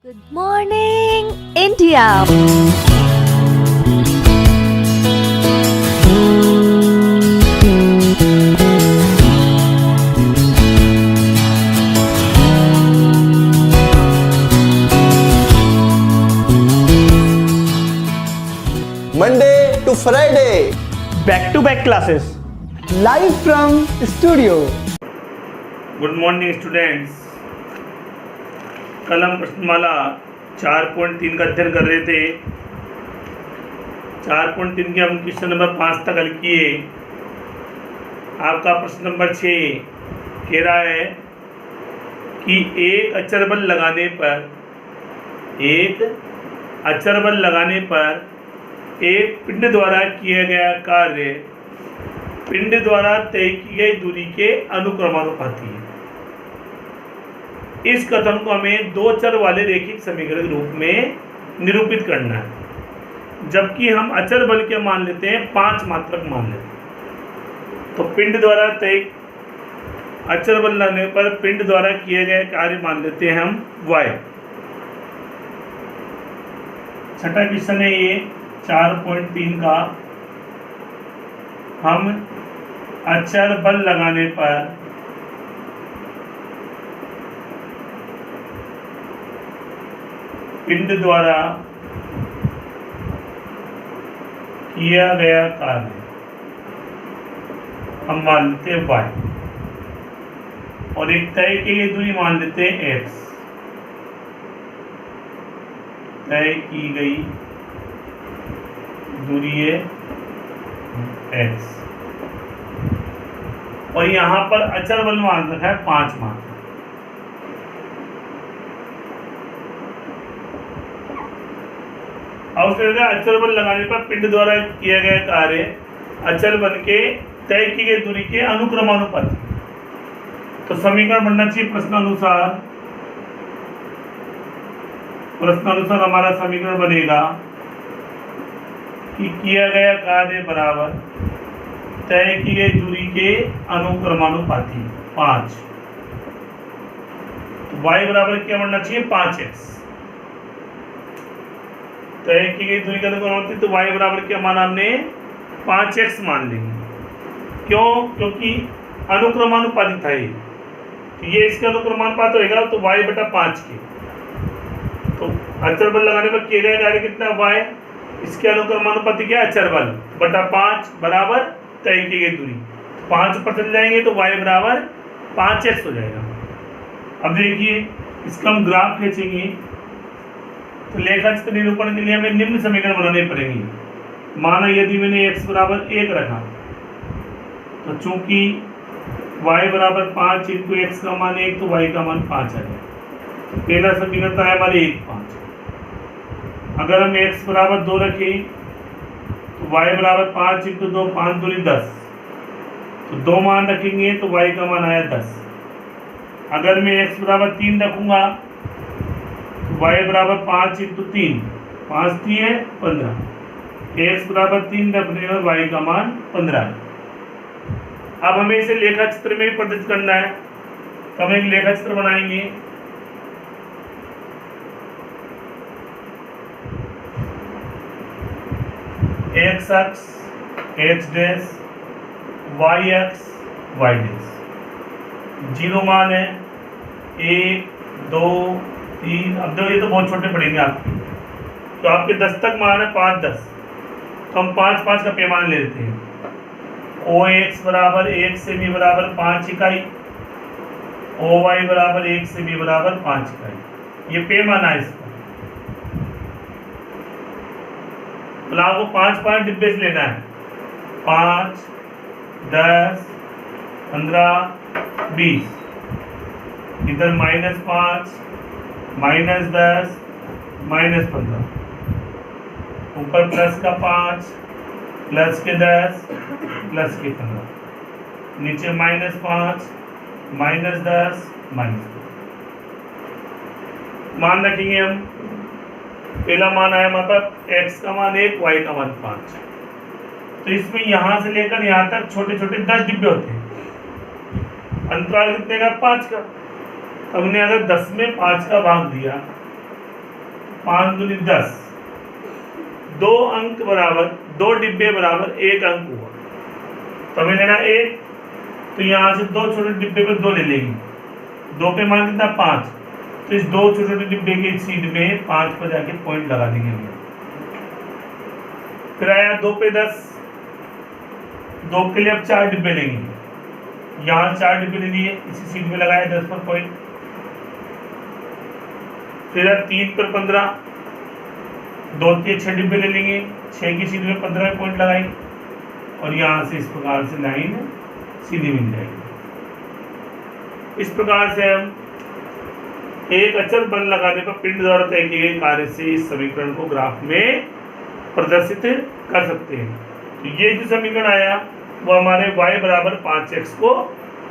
Good morning, India. Monday to Friday. Back-to-back classes. Live from studio. Good morning students. कल हम प्रश्नमाला 4.3 का अध्ययन कर रहे थे। 4.3 के हम क्वेश्चन नंबर 5 तक हल किए। आपका प्रश्न नंबर 6 कह रहा है कि एक अचर बल लगाने पर एक पिंड द्वारा किया गया कार्य पिंड द्वारा तय की गई दूरी के अनुक्रमानुपाती है। इस कथन को हमें दो चर वाले रैखिक समीकरण के रूप में निरूपित करना है, जबकि हम अचर बल के मान लेते हैं 5 मात्रक मान लेते हैं। तो पिंड द्वारा तय अचर बल लगने पर पिंड द्वारा किए गए कार्य मान लेते हैं हम y। छठा क्वेश्चन है ये 4.3 का। हम अचर बल लगाने पर पिंड द्वारा किया गया कार्य हम मान लेते हैं y और एक तय की गई दूरी मान लेते हैं x। तय की गई दूरी है x और यहाँ पर अचर बल मान रखा है 5 मान। अब अचर बल लगाने पर पिंड द्वारा किया गया कार्य अचर बल के तय की गई दूरी के अनुक्रमानुपाती। तो समीकरण बनना चाहिए प्रश्नानुसार हमारा समीकरण बनेगा कि किया गया कार्य बराबर तय की गई दूरी के अनुक्रमानुपाती 5। तो y बराबर क्या बनना चाहिए 5x। तय की गई दूरी का अनुक्रमानुपाती तो y बराबर क्या माना हमने 5x मान लेंगे। क्यों? क्योंकि अनुक्रमानुपाती था ये, तो ये इसका अनुक्रमानुपात होगा तो y बटा 5 के। तो अचर बल लगाने पर किया गया कार्य कितना y, इसके अनुक्रमानुपाती क्या अचर बल बटा 5 बराबर तय की गई दूरी। 5 पर चल जाएंगे तो y बराबर 5x हो जाएगा। अब देखिए इसका हम ग्राफ खींचेंगे तो लेखाचित्र निरूपण के लिए हमें निम्न समीकरण बनाने पड़ेंगे। माना यदि मैंने x बराबर 1 रखा तो चूंकि y बराबर 5 इंटू एक्स का मान 1 तो y का मान 5 आ जाए। तो पहला समीकरण था हमारे 1 5। अगर हम x बराबर 2 रखें तो y बराबर 5 इंटू 2 5 दूनी 10, तो 2 मान रखेंगे तो y का मान आया 10। अगर मैं x बराबर 3 रखूंगा तो y बराबर 5 इंटू 3 5 3 है 15। x बराबर 3 रखने पर y का मान 15 है। अब हमें इसे लेखा चित्र में भी प्रदर्शित करना है, तो हम एक लेखा चित्र बनाएंगे। x अक्ष x डैश, y अक्ष y डैश। 0 मान है 1 2 3। अब देखो ये तो बहुत छोटे पड़ेंगे आपके, तो आपके 10 तक मान है 5 10, तो हम 5 5 का पैमाना ले लेते हैं। OX बराबर 1 से b बराबर 5 इकाई, OY बराबर 1 से b बराबर 5 इकाई। ये पैमाना है इसका। तो आपको 5 5 डिब्बे से लेना है। 5 10 15 20। इधर -5 -10 -15, ऊपर प्लस का 5 प्लस के 10 प्लस के 15, नीचे -5 -10 मान रखेंगे हम। पहला मान आया मतलब x का मान 1 y का मान 5। तो इसमें यहाँ से लेकर यहाँ तक छोटे छोटे 10 डिब्बे होते हैं। अंतराल कितने का 5 का। हमने अगर 10 में 5 का भाग दिया 5 दूनी 10, 2 अंक बराबर 2 डिब्बे बराबर 1 अंक हुआ। तो हमें लेना 1, तो यहाँ से 2 छोटे डिब्बे पे 2 ले लेंगे, 2 पे मान कितना 5, तो इस 2 छोटे छोटे डिब्बे के सीध में 5 पर जाके पॉइंट लगा देंगे हम। फिर आया 2 पे 10, 2 के लिए अब 4 डिब्बे लेंगे, यहाँ 4 डिब्बे ले लिए, इसी सीध में लगाया 10 पर पॉइंट। फिर 3 पर 15, 2 के 6 डिब्बे ले लेंगे, 6 की सीध में 15 में पॉइंट लगाएंगे और यहाँ से इस प्रकार से लाइन सीधी मिल जाएगी। इस प्रकार से हम एक अचल बल लगाने पर पिंड द्वारा तय किए गए कार्य से इस समीकरण को ग्राफ में प्रदर्शित कर सकते हैं। तो ये जो समीकरण आया वो हमारे y बराबर 5x को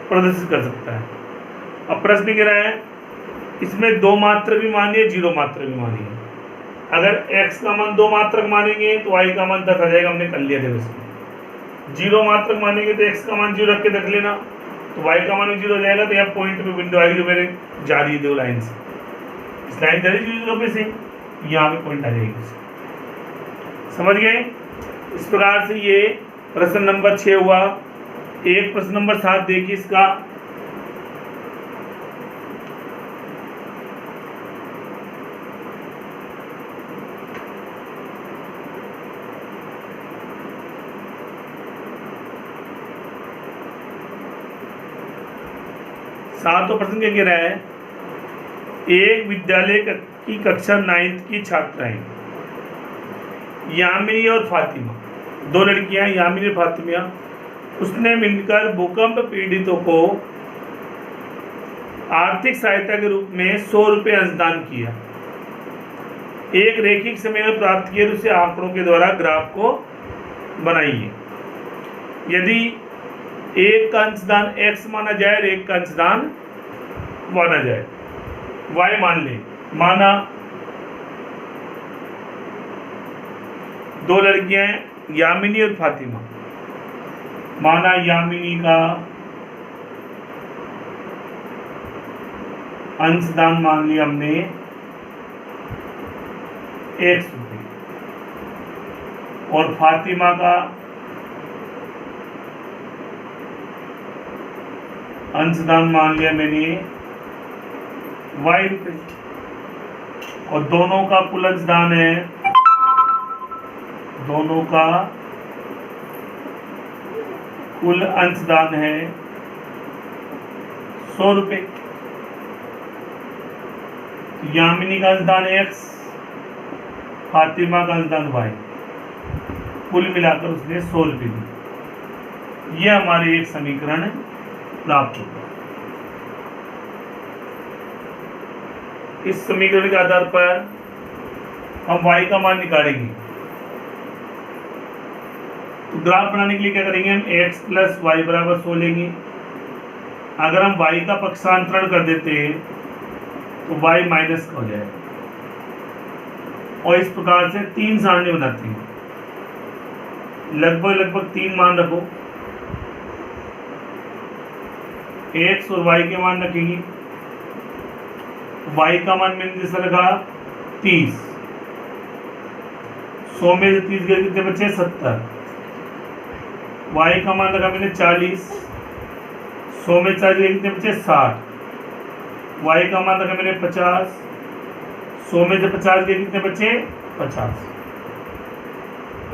प्रदर्शित कर सकता है। अब प्रश्न कह रहा है इसमें 2 मात्रक भी मानिए, 0 मात्रक भी मानिए। अगर x का मान 2 मात्रक मानेंगे तो y का मान 10 आ जाएगा, हमने कर लिया था इसमें। 0 मात्रक मानेंगे तो x का मान 0 रख के देख लेना, तो y का मान 0 हो जाएगा। तो यहाँ पॉइंट पे विंडो आएगी जो मेरे जा रही है 2 लाइन से, इस लाइन जा रही है 0 पे से, यहाँ पे पॉइंट आ जाएगी। समझ गए? इस प्रकार से ये प्रश्न नंबर 6 हुआ। एक प्रश्न नंबर 7 देखिए इसका। सातों प्रश्न क्या कह रहा है, एक विद्यालय की कक्षा 9th की छात्राएं यामिनी और फातिमा, 2 लड़कियां यामिनी और फातिमा, उसने मिलकर भूकंप पीड़ितों को आर्थिक सहायता के रूप में 100 रुपये अंशदान किया। एक रैखिक समय में प्राप्त किए उसे आंकड़ों के द्वारा ग्राफ को बनाइए। यदि एक का अंशदान x माना जाए और एक का अंशदान माना जाए y मान ले। माना 2 लड़कियां यामिनी और फातिमा, माना यामिनी का अंशदान मान लिया हमने 100 रुपये और फातिमा का अंशदान मान लिया मैंने y रुपये, और दोनों का कुल अंशदान है, दोनों का कुल अंशदान है 100 रुपये। यामिनी का अंशदान x, फातिमा का अंशदान y, कुल मिलाकर उसने 100 रुपये दी। यह हमारे एक समीकरण प्राप्त होगा। इस समीकरण के आधार पर हम y का मान निकालेंगे। तो ग्राफ बनाने के लिए क्या करेंगे, हम x प्लस वाई बराबर 100 लेंगे। अगर हम y का पक्षांतरण कर देते हैं तो y माइनस का हो जाएगा, और इस प्रकार से 3 सारणी बनाते हैं। लगभग 3 मान रखो, x और y के मान रखेंगे। y का मान मैंने जैसा रखा 30, 100 में से 30 गए कितने बचे 70। y का मान रखा मैंने 40, 100 में 40 गए कितने बचे 60। y का मान रखा मैंने 50, 100 में से 50 गए कितने बचे 50।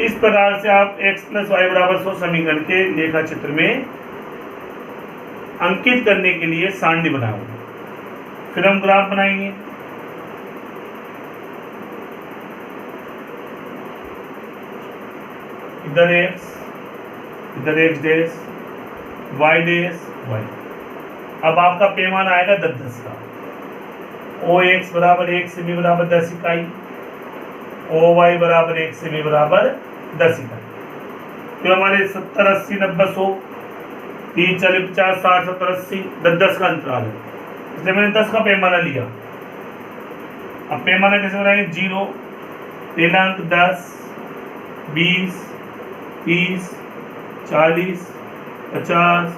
इस प्रकार से आप x प्लस वाई बराबर 100 समीकरण के लेखा चित्र में अंकित करने के लिए सारणी बनाओगे। फिर हम ग्राफ बनाएंगे। इधर x, इधर x dash, y dash, y। अब आपका पैमाना आएगा 10-10 का। OX बराबर 1 सेमी बराबर 10 इकाई, OY बराबर 1 सेमी बराबर 10 इकाई। तो हमारे 70, 80, 90, 100, 30, 40, 50, 60, 70, 80, 10-10 का अंतराल है, इसलिए मैंने 10 का पैमाना लिया। अब पैमाना कैसे बनाएंगे, 0, पहला अंक 10, 20, 30, 40, 50,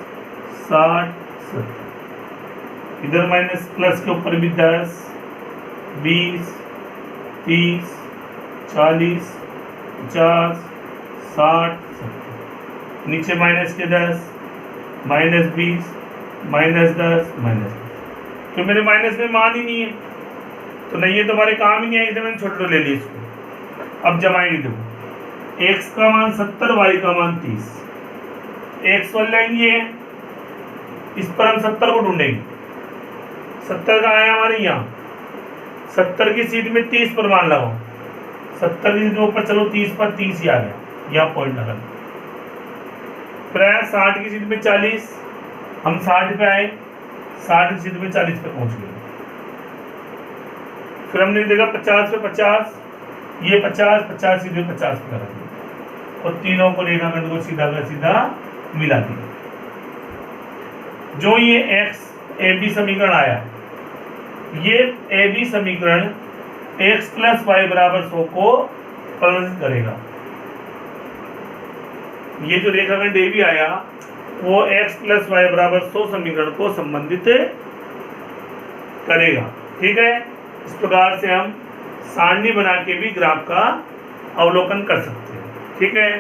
60, 70। इधर माइनस प्लस के ऊपर भी 10, 20, 30, 40, 50, 60, 70। नीचे माइनस के 10, माइनस 20, माइनस 10, माइनस 10। तो मेरे माइनस में मान ही नहीं है, तो नहीं है तो हमारे काम ही नहीं आएगी, तो मैंने छोटे ले ली इसको। अब जमाएंगे, देखो x का मान 70, y का मान 30। x वाली लाइन ये है, इस पर हम 70 को ढूंढेंगे। 70 का आया हमारे यहाँ, 70 की सीट में 30 पर मान लगाओ, 70 की सीट में ऊपर चलो 30 पर 30 ही आ गया, यहाँ पॉइंट लगा। फिर आया 60 की सीट में 40, हम 60 पे आए, 60 की सीट में 40 पे पहुंच गए। फिर हमने देखा 50 पे 50, ये 50, 50 सीधे 50 पे करा दिया और तीनों को रेखाखंड को सीधा का सीधा मिला दिया। जो ये x ए बी समीकरण आया, ये ए बी समीकरण x प्लस वाई बराबर 100 को प्रदर्शित करेगा। ये जो रेखाखंड ए बी आया वो x प्लस वाई बराबर 100 समीकरण को संबंधित करेगा। ठीक है, इस प्रकार से हम सारणी बना के भी ग्राफ का अवलोकन कर सकते हैं। ठीक है।